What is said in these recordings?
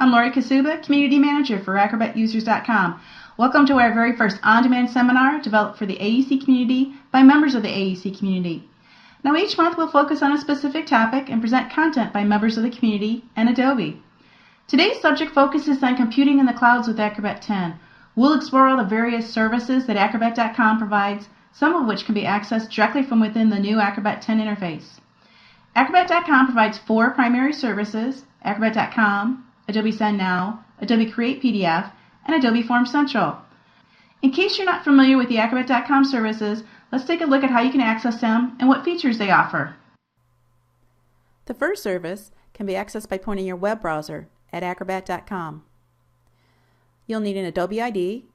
I'm Lori Kasuba, Community Manager for AcrobatUsers.com. Welcome to our very first on-demand seminar developed for the AEC community by members of the AEC community. Now each month we'll focus on a specific topic and present content by members of the community and Adobe. Today's subject focuses on computing in the clouds with Acrobat 10. We'll explore all the various services that Acrobat.com provides, some of which can be accessed directly from within the new Acrobat 10 interface. Acrobat.com provides 4 primary services: Acrobat.com, Adobe Send Now, Adobe Create Pdf, and Adobe Form Central. In case you're not familiar with the Acrobat.com services, let's take a look at how you can access them and what features they offer. The first service can be accessed by pointing your web browser at Acrobat.com. You'll need an Adobe Id,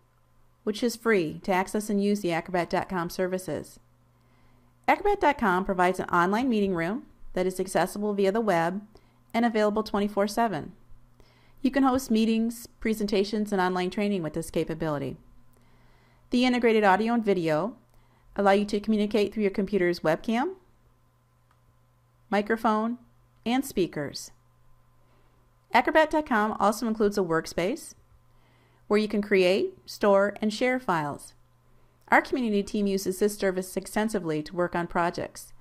which is free to access and use the Acrobat.com services. Acrobat.com provides an online meeting room that is accessible via the web and available 24/7. You can host meetings, presentations, and online training with this capability. The integrated audio and video allow you to communicate through your computer's webcam, microphone, and speakers. Acrobat.com also includes a workspace where you can create, store, and share files. Our community team uses this service extensively to work on projects.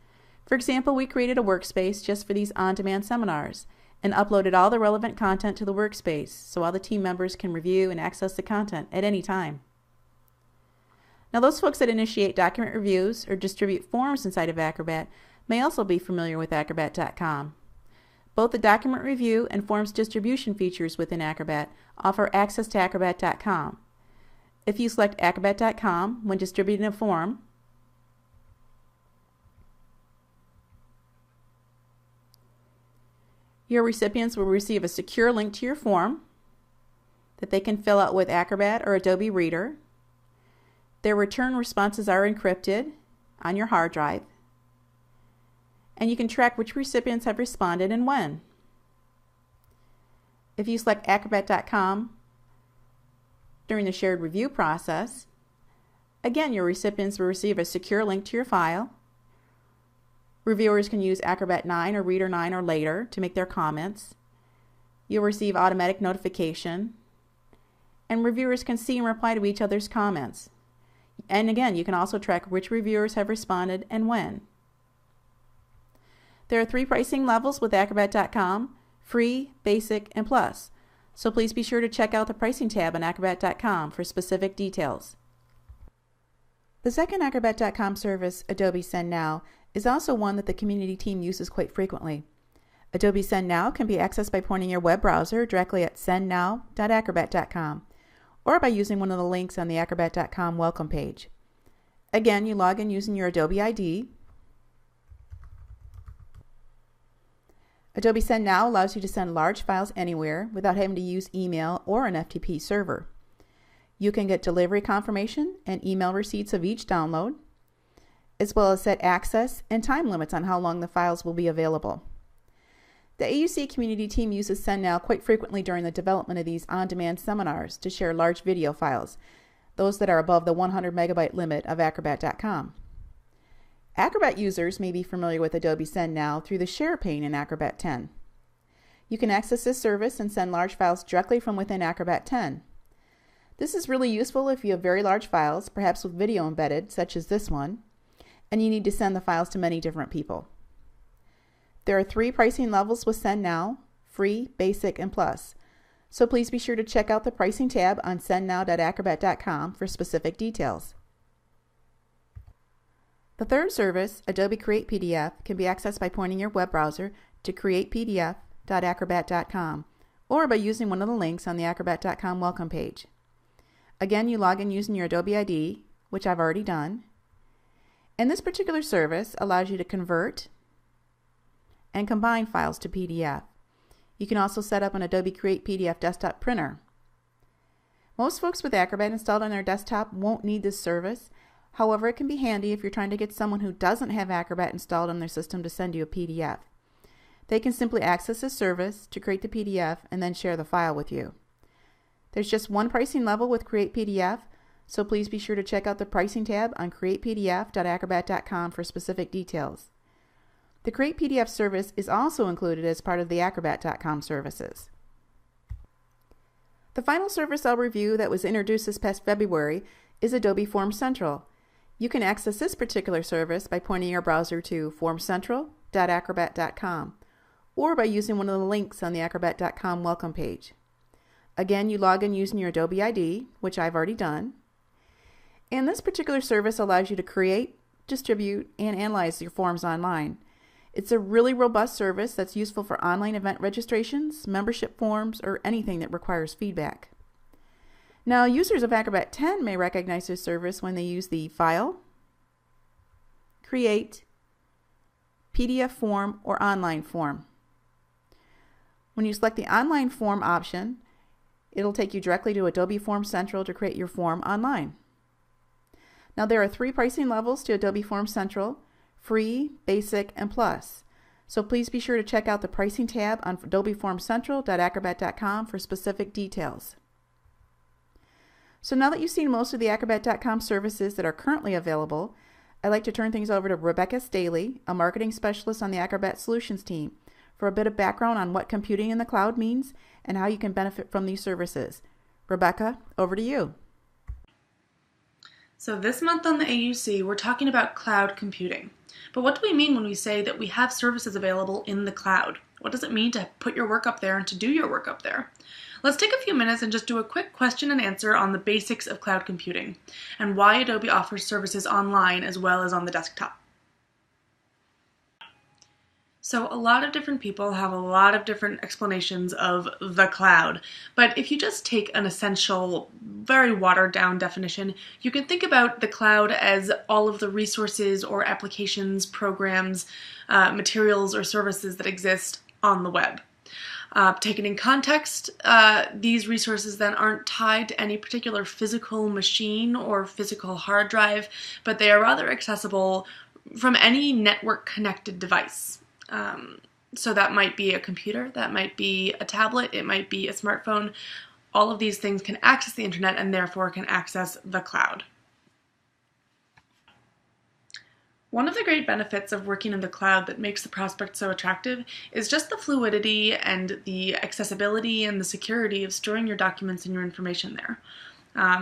For example, we created a workspace just for these on-demand seminars and uploaded all the relevant content to the workspace so all the team members can review and access the content at any time. Now, those folks that initiate document reviews or distribute forms inside of Acrobat may also be familiar with Acrobat.com. Both the document review and forms distribution features within Acrobat offer access to Acrobat.com. If you select Acrobat.com when distributing a form, your recipients will receive a secure link to your form that they can fill out with Acrobat or Adobe Reader. Their return responses are encrypted on your hard drive, and you can track which recipients have responded and when. If you select Acrobat.com during the shared review process, again, your recipients will receive a secure link to your file. Reviewers can use Acrobat 9 or Reader 9 or later to make their comments. You'll receive automatic notification, and reviewers can see and reply to each other's comments. And again, you can also track which reviewers have responded and when. There are 3 pricing levels with Acrobat.com: Free, Basic, and Plus. So please be sure to check out the pricing tab on Acrobat.com for specific details. The second Acrobat.com service, Adobe Send Now, is also one that the community team uses quite frequently. Adobe Send Now can be accessed by pointing your web browser directly at sendnow.acrobat.com or by using one of the links on the Acrobat.com welcome page. Again, you log in using your Adobe Id. Adobe Send Now allows you to send large files anywhere without having to use email or an FTP server. You can get delivery confirmation and email receipts of each download, as well as set access and time limits on how long the files will be available. The AUC community team uses Send Now quite frequently during the development of these on-demand seminars to share large video files, those that are above the 100 megabyte limit of Acrobat.com. Acrobat users may be familiar with Adobe Send Now through the Share pane in Acrobat 10. You can access this service and send large files directly from within Acrobat 10. This is really useful if you have very large files, perhaps with video embedded, such as this one, and you need to send the files to many different people. There are 3 pricing levels with Send Now: Free, Basic, and Plus. So please be sure to check out the pricing tab on sendnow.acrobat.com for specific details. The third service, Adobe Create Pdf, can be accessed by pointing your web browser to createpdf.acrobat.com or by using one of the links on the Acrobat.com welcome page. Again, you log in using your Adobe Id, which I've already done. And this particular service allows you to convert and combine files to PDF. You can also set up an Adobe Create PDF desktop printer. Most folks with Acrobat installed on their desktop won't need this service. However, it can be handy if you're trying to get someone who doesn't have Acrobat installed on their system to send you a PDF. They can simply access this service to create the PDF and then share the file with you. There's just one pricing level with Create PDF, so please be sure to check out the pricing tab on createpdf.acrobat.com for specific details. The Create PDF service is also included as part of the Acrobat.com services. The final service I'll review that was introduced this past February is Adobe Form Central. You can access this particular service by pointing your browser to formcentral.acrobat.com or by using one of the links on the acrobat.com welcome page. Again, you log in using your Adobe Id, which I've already done. And this particular service allows you to create, distribute, and analyze your forms online. It's a really robust service that's useful for online event registrations, membership forms, or anything that requires feedback. Now, users of Acrobat 10 may recognize this service when they use the File, Create, PDF form, or Online form. When you select the Online form option, it'll take you directly to Adobe Form Central to create your form online. Now, there are 3 pricing levels to Adobe Form Central: Free, Basic, and Plus. So please be sure to check out the pricing tab on adobeformcentral.acrobat.com for specific details. So now that you've seen most of the acrobat.com services that are currently available, I'd like to turn things over to Rebecca Staley, a marketing specialist on the Acrobat Solutions team, for a bit of background on what computing in the cloud means and how you can benefit from these services. Rebecca, over to you. So this month on the AUC, we're talking about cloud computing. But what do we mean when we say that we have services available in the cloud? What does it mean to put your work up there and to do your work up there? Let's take a few minutes and just do a quick question and answer on the basics of cloud computing and why Adobe offers services online as well as on the desktop. So a lot of different people have a lot of different explanations of the cloud, but if you just take an essential, very watered down definition, you can think about the cloud as all of the resources or applications, programs, materials, or services that exist on the web. Taken in context, these resources then aren't tied to any particular physical machine or physical hard drive, but they are rather accessible from any network-connected device. So that might be a computer, that might be a tablet, it might be a smartphone. All of these things can access the internet and therefore can access the cloud. One of the great benefits of working in the cloud that makes the prospect so attractive is just the fluidity and the accessibility and the security of storing your documents and your information there.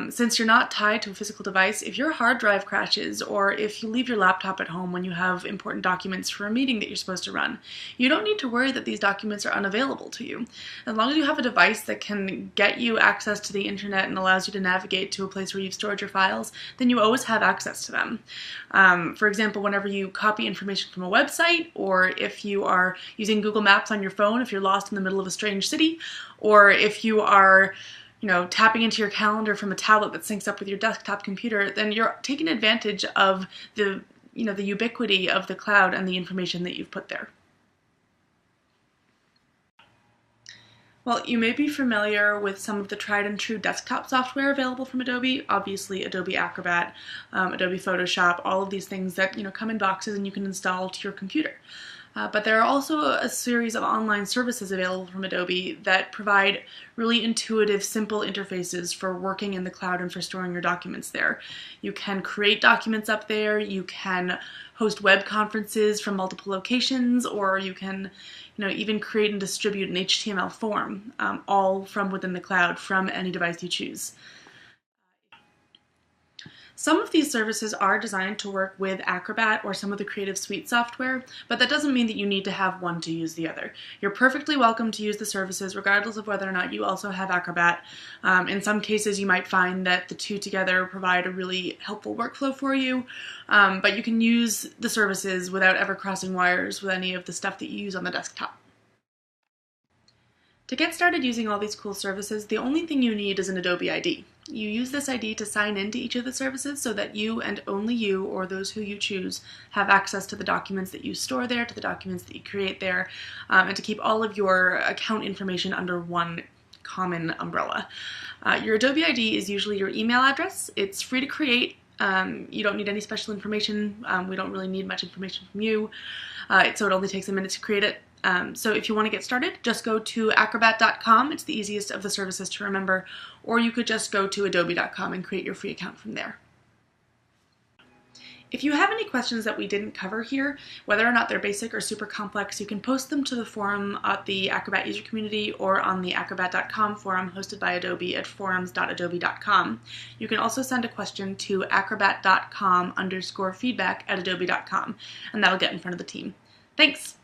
Since you're not tied to a physical device, if your hard drive crashes or if you leave your laptop at home when you have important documents for a meeting that you're supposed to run, you don't need to worry that these documents are unavailable to you. As long as you have a device that can get you access to the internet and allows you to navigate to a place where you've stored your files, then you always have access to them. For example, whenever you copy information from a website, or if you are using Google Maps on your phone, if you're lost in the middle of a strange city, or if you are tapping into your calendar from a tablet that syncs up with your desktop computer, then you're taking advantage of the ubiquity of the cloud and the information that you've put there. Well, you may be familiar with some of the tried and true desktop software available from Adobe. Obviously, Adobe Acrobat, Adobe Photoshop, all of these things that come in boxes and you can install to your computer. But there are also a series of online services available from Adobe that provide really intuitive, simple interfaces for working in the cloud and for storing your documents there. You can create documents up there, you can host web conferences from multiple locations, or you can even create and distribute an HTML form, all from within the cloud, from any device you choose. Some of these services are designed to work with Acrobat or some of the Creative Suite software, but that doesn't mean that you need to have one to use the other. You're perfectly welcome to use the services regardless of whether or not you also have Acrobat. In some cases, you might find that the two together provide a really helpful workflow for you, but you can use the services without ever crossing wires with any of the stuff that you use on the desktop. To get started using all these cool services, the only thing you need is an Adobe ID. You use this ID to sign into each of the services so that you and only you, or those who you choose, have access to the documents that you store there, to the documents that you create there, and to keep all of your account information under one common umbrella. Your Adobe ID is usually your email address. It's free to create. You don't need any special information. We don't really need much information from you, so it only takes a minute to create it. So if you want to get started, just go to acrobat.com. It's the easiest of the services to remember, or you could just go to adobe.com and create your free account from there. If you have any questions that we didn't cover here, whether or not they're basic or super complex, you can post them to the forum at the Acrobat user community or on the acrobat.com forum hosted by Adobe at forums.adobe.com. You can also send a question to acrobat.com_feedback@adobe.com, and that'll get in front of the team. Thanks!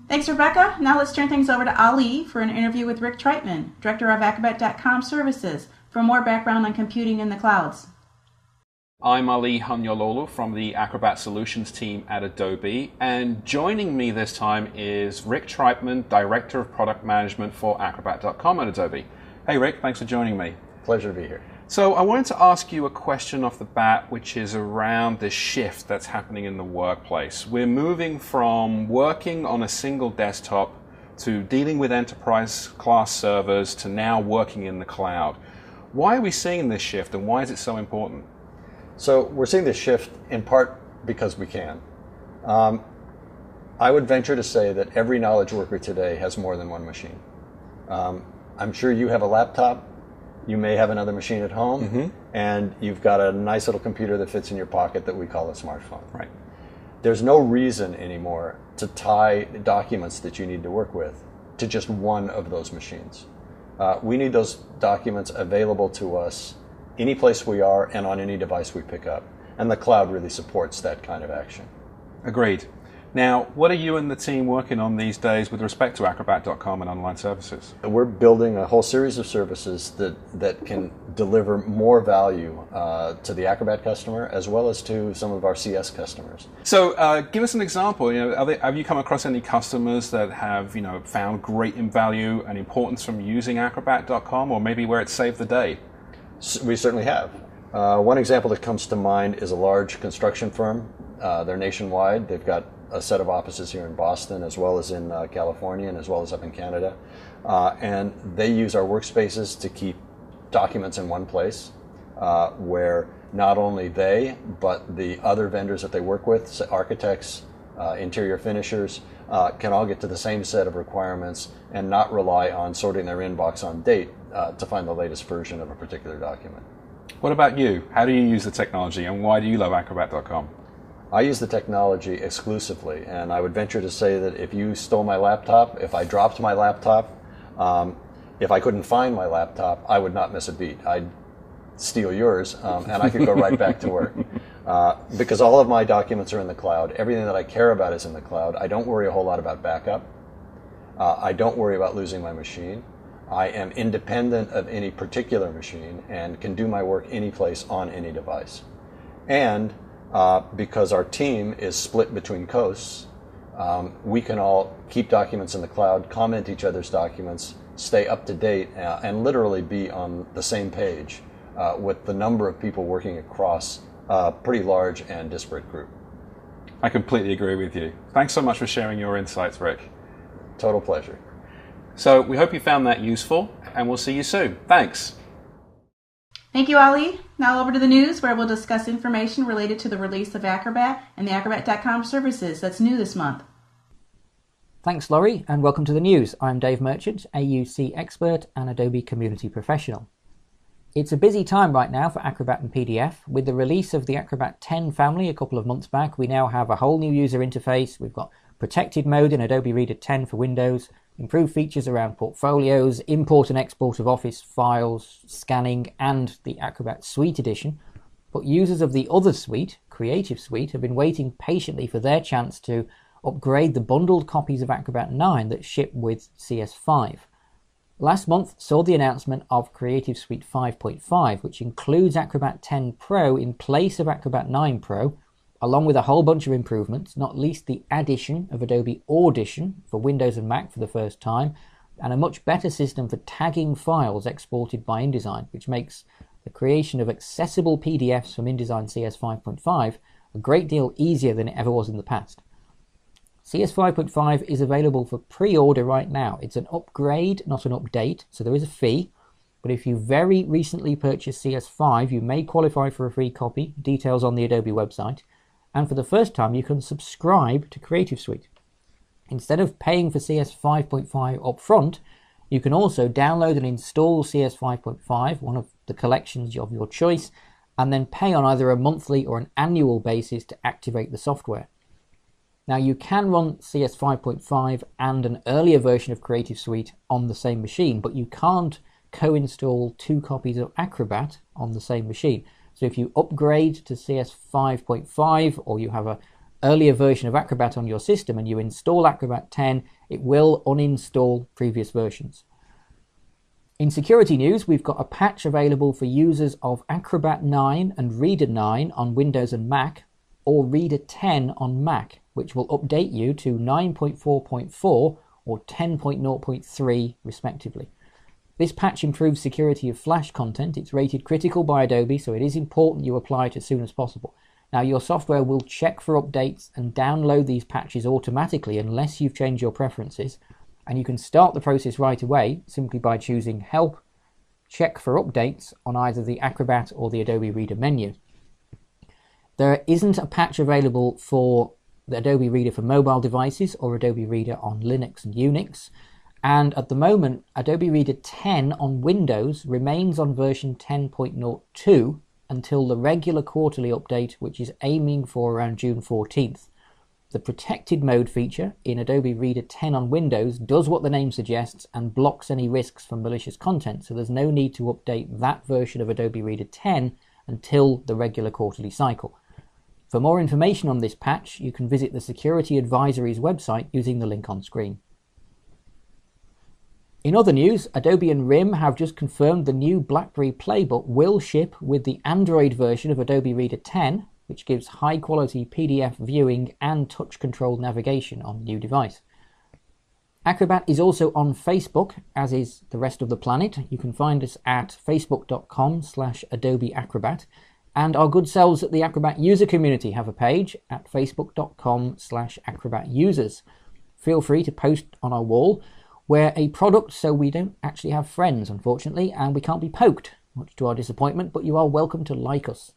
Thanks, Rebecca. Now let's turn things over to Ali for an interview with Rick Treitman, Director of Acrobat.com Services, for more background on computing in the clouds. I'm Ali Hunyololu from the Acrobat Solutions team at Adobe, and joining me this time is Rick Treitman, Director of Product Management for Acrobat.com at Adobe. Hey Rick, thanks for joining me. Pleasure to be here. So I wanted to ask you a question off the bat, which is around this shift that's happening in the workplace. We're moving from working on a single desktop to dealing with enterprise class servers to now working in the cloud. Why are we seeing this shift, and why is it so important? So we're seeing this shift in part because we can. I would venture to say that every knowledge worker today has more than one machine. I'm sure you have a laptop, you may have another machine at home, and you've got a nice little computer that fits in your pocket that we call a smartphone. Right. There's no reason anymore to tie documents that you need to work with to just one of those machines. We need those documents available to us any place we are and on any device we pick up. And the cloud really supports that kind of action. Agreed. Now, what are you and the team working on these days with respect to Acrobat.com and online services? We're building a whole series of services that can deliver more value to the Acrobat customer as well as to some of our CS customers. So give us an example. Have you come across any customers that have found great value and importance from using Acrobat.com, or maybe where it saved the day? We certainly have. One example that comes to mind is a large construction firm. They're nationwide. They've got a set of offices here in Boston as well as in California and as well as up in Canada. And they use our workspaces to keep documents in one place where not only they, but the other vendors that they work with, architects, interior finishers, can all get to the same set of requirements and not rely on sorting their inbox on date to find the latest version of a particular document. What about you? How do you use the technology, and why do you love Acrobat.com? I use the technology exclusively, and I would venture to say that if you stole my laptop, if I dropped my laptop, if I couldn't find my laptop, I would not miss a beat. I'd steal yours, and I could go right back to work. Because all of my documents are in the cloud. Everything that I care about is in the cloud. I don't worry a whole lot about backup. I don't worry about losing my machine. I am independent of any particular machine and can do my work any place on any device. And because our team is split between coasts, we can all keep documents in the cloud, comment each other's documents, stay up to date, and literally be on the same page with the number of people working across a pretty large and disparate group. I completely agree with you. Thanks so much for sharing your insights, Rick. Total pleasure. So we hope you found that useful, and we'll see you soon. Thanks. Thank you, Ali. Now over to the news, where we'll discuss information related to the release of Acrobat and the Acrobat.com services that's new this month. Thanks, Laurie, and welcome to the news. I'm Dave Merchant, AUC expert and Adobe community professional. It's a busy time right now for Acrobat and PDF. With the release of the Acrobat 10 family a couple of months back, we now have a whole new user interface. We've got protected mode in Adobe Reader 10 for Windows, improved features around portfolios, import and export of Office files, scanning, and the Acrobat Suite edition. But users of the other suite, Creative Suite, have been waiting patiently for their chance to upgrade the bundled copies of Acrobat 9 that ship with CS5. Last month saw the announcement of Creative Suite 5.5, which includes Acrobat 10 Pro in place of Acrobat 9 Pro, along with a whole bunch of improvements, not least the addition of Adobe Audition for Windows and Mac for the first time, and a much better system for tagging files exported by InDesign, which makes the creation of accessible PDFs from InDesign CS 5.5 a great deal easier than it ever was in the past. CS 5.5 is available for pre-order right now. It's an upgrade, not an update, so there is a fee. But if you very recently purchased CS5, you may qualify for a free copy, details on the Adobe website. And for the first time, you can subscribe to Creative Suite. Instead of paying for CS 5.5 up front, you can also download and install CS 5.5, one of the collections of your choice, and then pay on either a monthly or an annual basis to activate the software. Now you can run CS 5.5 and an earlier version of Creative Suite on the same machine, but you can't co-install 2 copies of Acrobat on the same machine. So if you upgrade to CS 5.5 or you have an earlier version of Acrobat on your system and you install Acrobat 10, it will uninstall previous versions. In security news, we've got a patch available for users of Acrobat 9 and Reader 9 on Windows and Mac, or Reader 10 on Mac, which will update you to 9.4.4 or 10.0.3 respectively. This patch improves security of Flash content. It's rated critical by Adobe, so it is important you apply it as soon as possible. Now your software will check for updates and download these patches automatically unless you've changed your preferences, and you can start the process right away simply by choosing Help, Check for Updates on either the Acrobat or the Adobe Reader menu. There isn't a patch available for the Adobe Reader for mobile devices or Adobe Reader on Linux and Unix, and at the moment Adobe Reader 10 on Windows remains on version 10.02 until the regular quarterly update, which is aiming for around June 14th. The protected mode feature in Adobe Reader 10 on Windows does what the name suggests and blocks any risks from malicious content, so there's no need to update that version of Adobe Reader 10 until the regular quarterly cycle. For more information on this patch, you can visit the Security Advisory's website using the link on screen. In other news, Adobe and RIM have just confirmed the new BlackBerry Playbook will ship with the Android version of Adobe Reader 10, which gives high-quality PDF viewing and touch-controlled navigation on the new device. Acrobat is also on Facebook, as is the rest of the planet. You can find us at facebook.com/Adobe Acrobat. And our good selves at the Acrobat user community have a page at facebook.com/Acrobat users. Feel free to post on our wall. We're a product, so we don't actually have friends, unfortunately, and we can't be poked, much to our disappointment, but you are welcome to like us.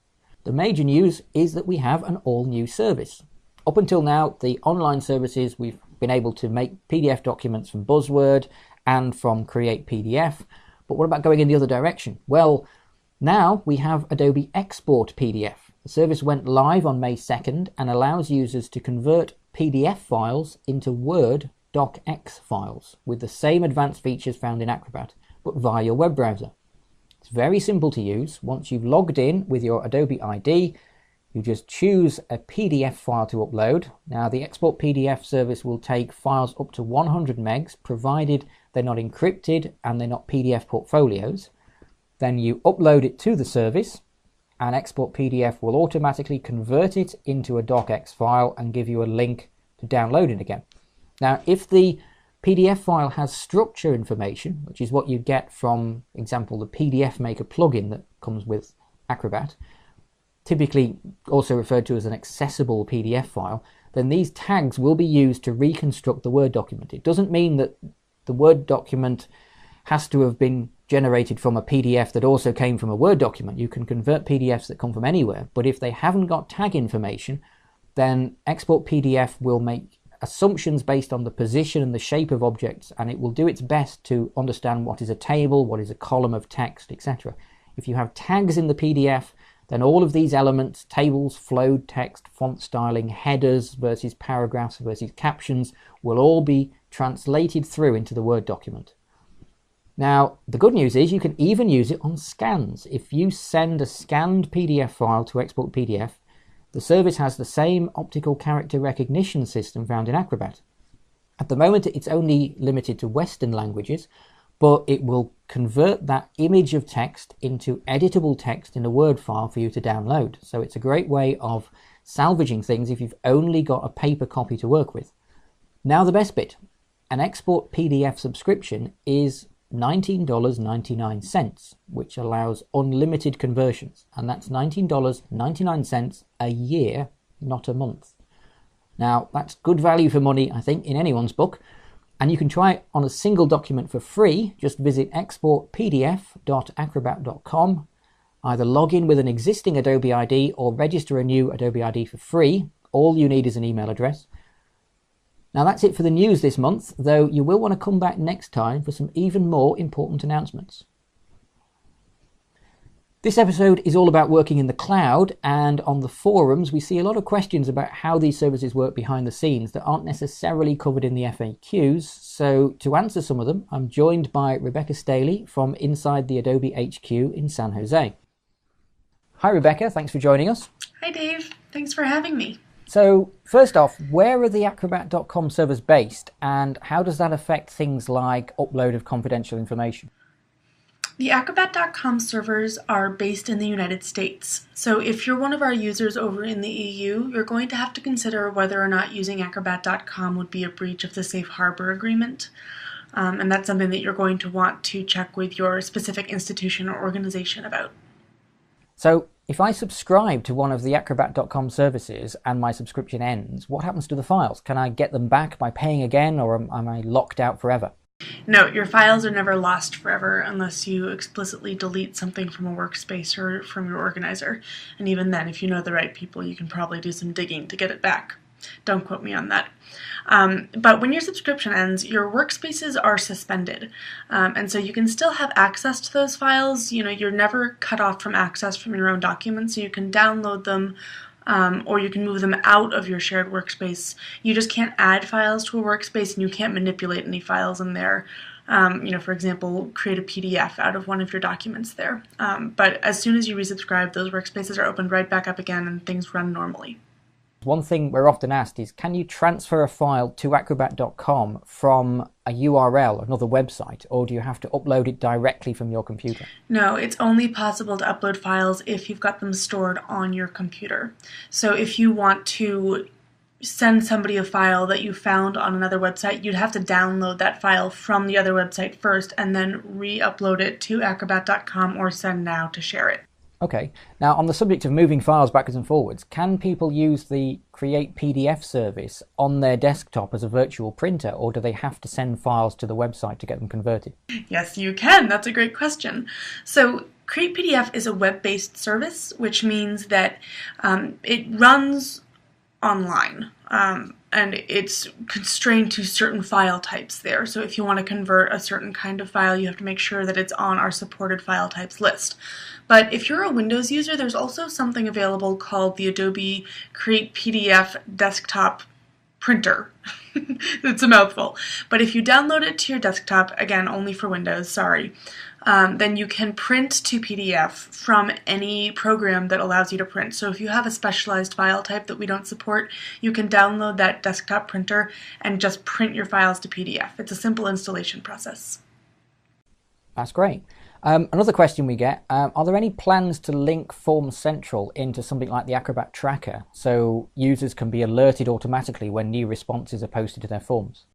The major news is that we have an all-new service. Up until now, the online services, we've been able to make PDF documents from Buzzword and from Create Pdf, but what about going in the other direction? Well, now we have Adobe Export Pdf. The service went live on May 2nd and allows users to convert PDF files into Word docx files with the same advanced features found in Acrobat, but via your web browser. It's very simple to use. Once you've logged in with your Adobe Id, you just choose a PDF file to upload. Now the Export PDF service will take files up to 100 megs, provided they're not encrypted and they're not PDF portfolios. Then you upload it to the service, and Export PDF will automatically convert it into a docx file and give you a link to download it again. Now, if the PDF file has structure information, which is what you get from, for example, the PDF Maker plugin that comes with Acrobat, typically also referred to as an accessible PDF file, then these tags will be used to reconstruct the Word document. It doesn't mean that the Word document has to have been generated from a PDF that also came from a Word document. You can convert PDFs that come from anywhere, but if they haven't got tag information, then Export PDF will make assumptions based on the position and the shape of objects, and it will do its best to understand what is a table, what is a column of text, etc. If you have tags in the PDF, then all of these elements, tables, flowed text, font styling, headers versus paragraphs versus captions, will all be translated through into the Word document. Now, the good news is you can even use it on scans. If you send a scanned PDF file to Export PDF, the service has the same optical character recognition system found in Acrobat. At the moment, it's only limited to Western languages, but it will convert that image of text into editable text in a Word file for you to download. So it's a great way of salvaging things if you've only got a paper copy to work with. Now the best bit, an Export PDF subscription is $19.99, which allows unlimited conversions, and that's $19.99 a year, not a month. Now that's good value for money, I think, in anyone's book, and you can try it on a single document for free. Just visit exportpdf.acrobat.com, either log in with an existing Adobe ID or register a new Adobe ID for free. All you need is an email address. Now that's it for the news this month, though you will want to come back next time for some even more important announcements. This episode is all about working in the cloud, and on the forums we see a lot of questions about how these services work behind the scenes that aren't necessarily covered in the FAQs. So to answer some of them, I'm joined by Rebecca Staley from inside the Adobe HQ in San Jose. Hi Rebecca, thanks for joining us. Hi Dave, thanks for having me. So first off, where are the Acrobat.com servers based, and how does that affect things like upload of confidential information? The Acrobat.com servers are based in the United States. So if you're one of our users over in the EU, you're going to have to consider whether or not using Acrobat.com would be a breach of the Safe Harbor Agreement. And that's something that you're going to want to check with your specific institution or organization about. So if I subscribe to one of the Acrobat.com services and my subscription ends, what happens to the files? Can I get them back by paying again, or am I locked out forever? No, your files are never lost forever unless you explicitly delete something from a workspace or from your organizer. And even then, if you know the right people, you can probably do some digging to get it back. Don't quote me on that. But when your subscription ends, your workspaces are suspended. And so you can still have access to those files. You know, you're never cut off from access from your own documents, so you can download them or you can move them out of your shared workspace. You just can't add files to a workspace, and you can't manipulate any files in there. For example, create a PDF out of one of your documents there. But as soon as you resubscribe, those workspaces are opened right back up again and things run normally. One thing we're often asked is, can you transfer a file to Acrobat.com from a URL, another website, or do you have to upload it directly from your computer? No, it's only possible to upload files if you've got them stored on your computer. So if you want to send somebody a file that you found on another website, you'd have to download that file from the other website first and then re-upload it to Acrobat.com or Send Now to share it. Okay. Now, on the subject of moving files backwards and forwards, can people use the Create PDF service on their desktop as a virtual printer, or do they have to send files to the website to get them converted? Yes, you can. That's a great question. So Create PDF is a web-based service, which means that it runs online. And it's constrained to certain file types there. So if you want to convert a certain kind of file, you have to make sure that it's on our supported file types list. But if you're a Windows user, there's also something available called the Adobe Create PDF desktop printer. It's a mouthful. But if you download it to your desktop, again, only for Windows, sorry, then you can print to PDF from any program that allows you to print. So if you have a specialized file type that we don't support, you can download that desktop printer and just print your files to PDF. It's a simple installation process. That's great. Another question we get, are there any plans to link Form Central into something like the Acrobat Tracker so users can be alerted automatically when new responses are posted to their forms?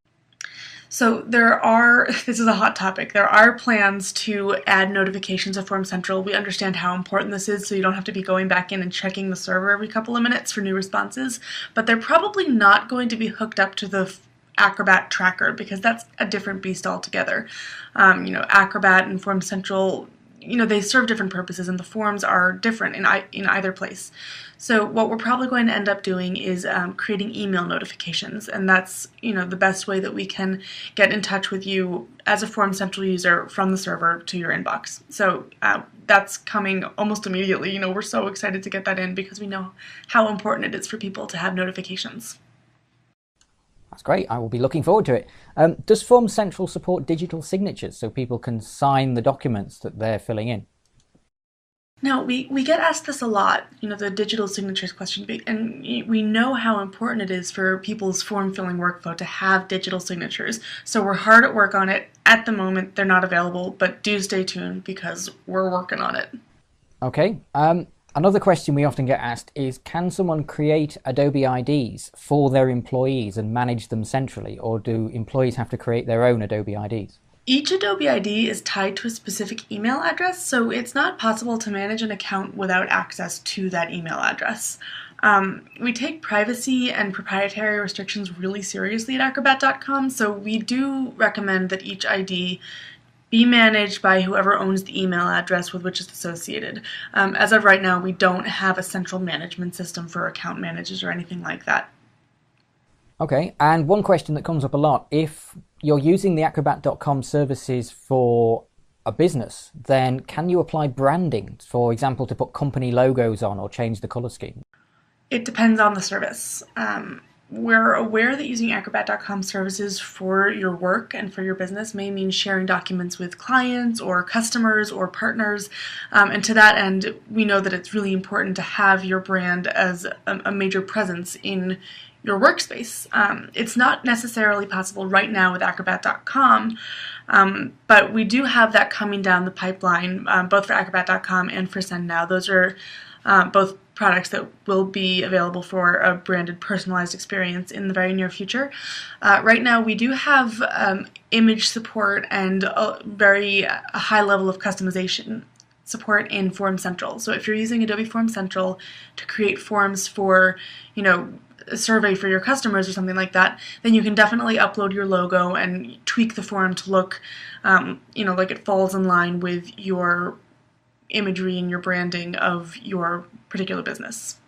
So this is a hot topic, there are plans to add notifications of Form Central. We understand how important this is, so you don't have to be going back in and checking the server every couple of minutes for new responses, but they're probably not going to be hooked up to the Acrobat Tracker because that's a different beast altogether. Acrobat and Form Central, they serve different purposes and the forms are different in either place. So what we're probably going to end up doing is creating email notifications, and that's the best way that we can get in touch with you as a Form Central user from the server to your inbox. So that's coming almost immediately. We're so excited to get that in because we know how important it is for people to have notifications. That's great. I will be looking forward to it. Does Form Central support digital signatures so people can sign the documents that they're filling in? Now, we get asked this a lot, the digital signatures question, and we know how important it is for people's form-filling workflow to have digital signatures. So we're hard at work on it. At the moment, they're not available, but do stay tuned because we're working on it. Okay. Another question we often get asked is, can someone create Adobe IDs for their employees and manage them centrally, or do employees have to create their own Adobe IDs? Each Adobe ID is tied to a specific email address, so it's not possible to manage an account without access to that email address. We take privacy and proprietary restrictions really seriously at Acrobat.com, so we do recommend that each ID be managed by whoever owns the email address with which it's associated. As of right now, we don't have a central management system for account managers or anything like that. Okay, and one question that comes up a lot, if you're using the Acrobat.com services for a business, then can you apply branding, for example, to put company logos on or change the color scheme? It depends on the service. We're aware that using Acrobat.com services for your work and for your business may mean sharing documents with clients or customers or partners. And to that end, we know that it's really important to have your brand as a major presence in your workspace. It's not necessarily possible right now with Acrobat.com, but we do have that coming down the pipeline, both for Acrobat.com and for SendNow. Those are both products that will be available for a branded, personalized experience in the very near future. Right now, we do have image support and a very high level of customization support in Form Central. So if you're using Adobe Form Central to create forms for, a survey for your customers or something like that, then you can definitely upload your logo and tweak the form to look, like it falls in line with your imagery and your branding of your particular business.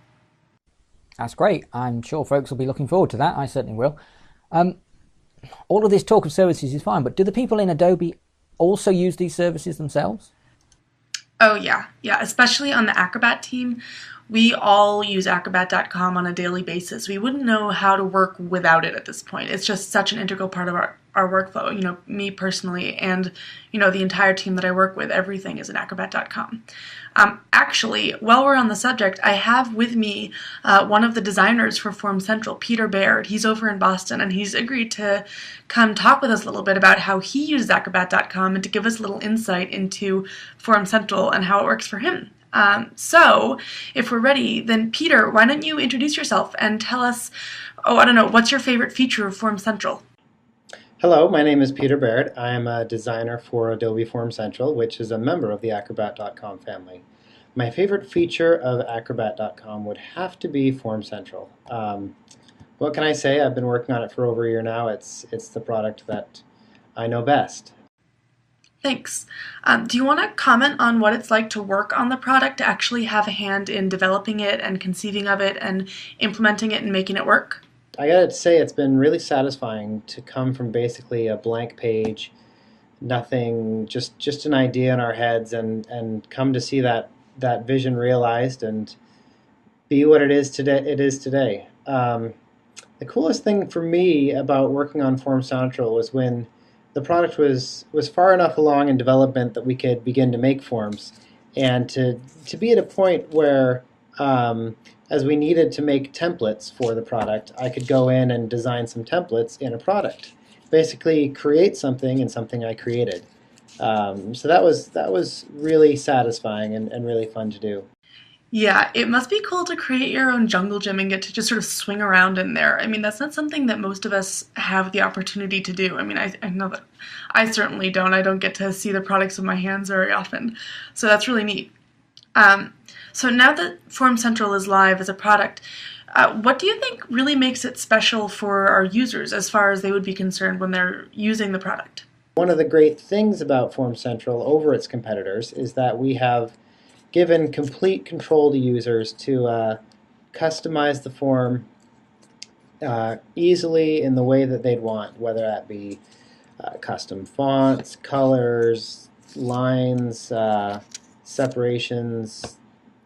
That's great. I'm sure folks will be looking forward to that. I certainly will. All of this talk of services is fine, but do the people in Adobe also use these services themselves? Oh, yeah, especially on the Acrobat team. We all use Acrobat.com on a daily basis. We wouldn't know how to work without it at this point. It's just such an integral part of our workflow. Me personally and, the entire team that I work with, everything is in Acrobat.com. Actually, while we're on the subject, I have with me one of the designers for Form Central, Peter Baird. He's over in Boston, and he's agreed to come talk with us a little bit about how he uses Acrobat.com and to give us a little insight into Form Central and how it works for him. So, if we're ready, then Peter, why don't you introduce yourself and tell us, what's your favorite feature of Form Central? Hello, my name is Peter Baird. I am a designer for Adobe Form Central, which is a member of the Acrobat.com family. My favorite feature of Acrobat.com would have to be Form Central. What can I say? I've been working on it for over a year now. It's the product that I know best. Thanks. Do you want to comment on what it's like to work on the product, to actually have a hand in developing it and conceiving of it and implementing it and making it work? I gotta say, it's been really satisfying to come from basically a blank page, nothing, just an idea in our heads, and come to see that vision realized and be what it is today. The coolest thing for me about working on Form Central was when the product was far enough along in development that we could begin to make forms, and to be at a point where as we needed to make templates for the product, I could go in and design some templates in a product. Basically create something in something I created. So that was really satisfying and really fun to do. Yeah, it must be cool to create your own jungle gym and get to just sort of swing around in there. I mean, that's not something that most of us have the opportunity to do. I mean, I know that I certainly don't. I don't get to see the products of my hands very often. So that's really neat. So now that Form Central is live as a product, what do you think really makes it special for our users as far as they would be concerned when they're using the product? One of the great things about Form Central over its competitors is that we have given complete control to users to customize the form easily in the way that they'd want, whether that be custom fonts, colors, lines, separations,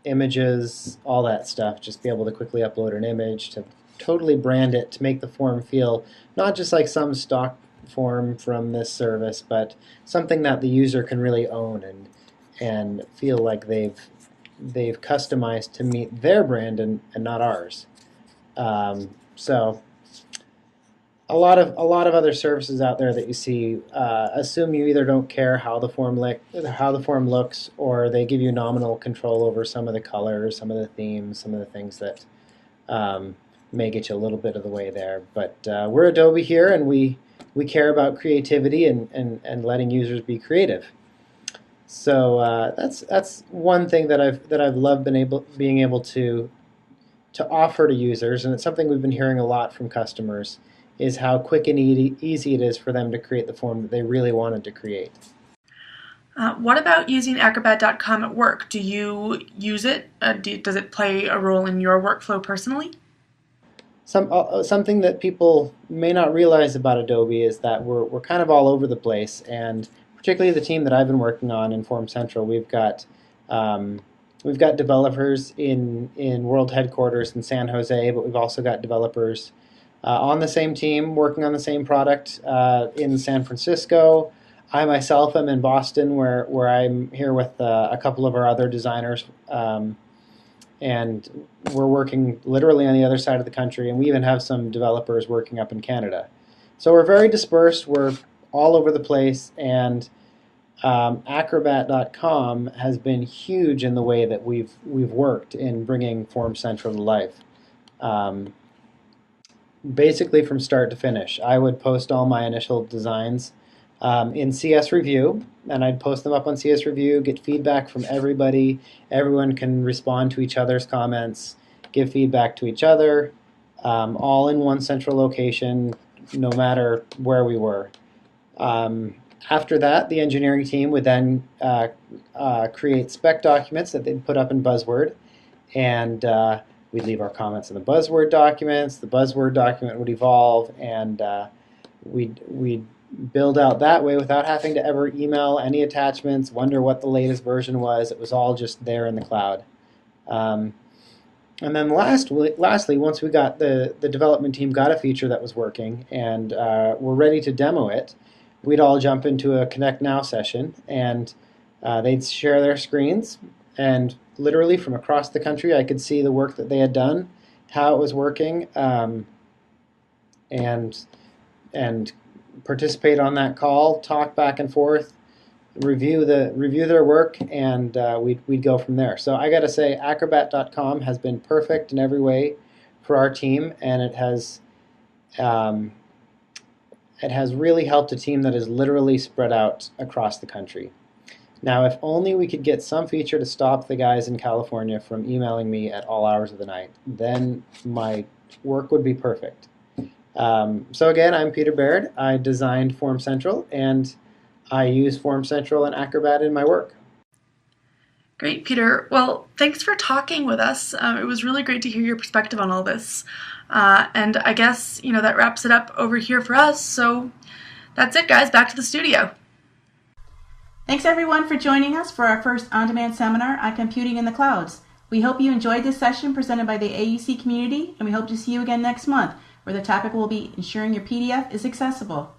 images, all that stuff. Just be able to quickly upload an image, to totally brand it, to make the form feel not just like some stock form from this service, but something that the user can really own and feel like they've customized to meet their brand and not ours. So a lot of other services out there that you see assume you either don't care how the form looks, or they give you nominal control over some of the colors, some of the themes, some of the things that may get you a little bit of the way there. But we're Adobe here, and we care about creativity and letting users be creative. So that's one thing that I've loved being able to offer to users, and it's something we've been hearing a lot from customers, is how quick and easy it is for them to create the form that they really wanted to create. What about using Acrobat.com at work? Do you use it? Does it play a role in your workflow personally? Something that people may not realize about Adobe is that we're kind of all over the place, and particularly the team that I've been working on in Form Central, we've got developers in world headquarters in San Jose, but we've also got developers on the same team working on the same product in San Francisco. I myself am in Boston, where I'm here with a couple of our other designers, and we're working literally on the other side of the country, and we even have some developers working up in Canada. So we're very dispersed, we're all over the place, and Acrobat.com has been huge in the way that we've worked in bringing Form Central to life. Basically from start to finish. I would post all my initial designs in CS Review, and I'd post them up on CS Review, get feedback from everybody. Everyone can respond to each other's comments, give feedback to each other, all in one central location, no matter where we were. After that, the engineering team would then create spec documents that they'd put up in Buzzword, and we'd leave our comments in the Buzzword documents. The Buzzword document would evolve, and we'd build out that way without having to ever email any attachments, wonder what the latest version was. It was all just there in the cloud. And then lastly, once we got the development team got a feature that was working and we're ready to demo it, we'd all jump into a Connect Now session, and they'd share their screens, and literally from across the country I could see the work that they had done, how it was working, and participate on that call, talk back and forth, review their work, and we'd go from there. So I got to say, Acrobat.com has been perfect in every way for our team, and it has really helped a team that is literally spread out across the country. Now, if only we could get some feature to stop the guys in California from emailing me at all hours of the night, then my work would be perfect. So again, I'm Peter Baird. I designed Form Central, and I use Form Central and Acrobat in my work. Great, Peter. Well, thanks for talking with us. It was really great to hear your perspective on all this. And I guess, that wraps it up over here for us. So that's it, guys. Back to the studio. Thanks everyone for joining us for our first on-demand seminar on computing in the clouds. We hope you enjoyed this session presented by the AUC community, and we hope to see you again next month, where the topic will be ensuring your PDF is accessible.